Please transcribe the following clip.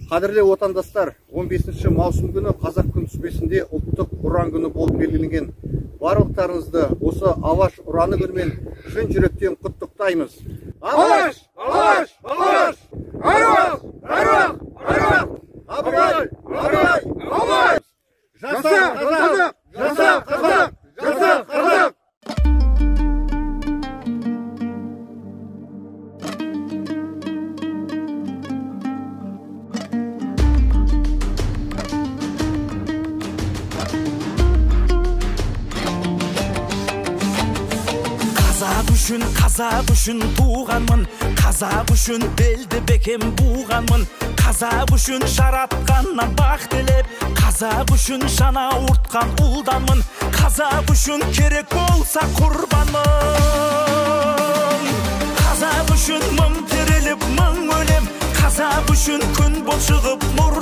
Қадірлі отандастар, 15 маусым күні қазақ күнтізбесінде ұлттық ұран күні болып белгіленген. Барлықтарыңызды осы Алаш ұраны күнімен шын жүректен құттықтаймыз. Алаш! Алаш! Алаш! Аруақ! Аруақ! Аруақ! Абырой! Абырой! Абырой! Жаса қазақ! Жаса қазақ! Жаса қазақ! Қазақ үшін туғанмын, қазақ үшін белді бекем буғанмын, қазақ үшін жаратқаннан бақ тілеп, қазақ үшін жана ұртқан ұлданмын, қазақ үшін керек болса құрбанмын. Қазақ үшін мың тіріліп мың өлем, қазақ үшін күн бол шығып нұр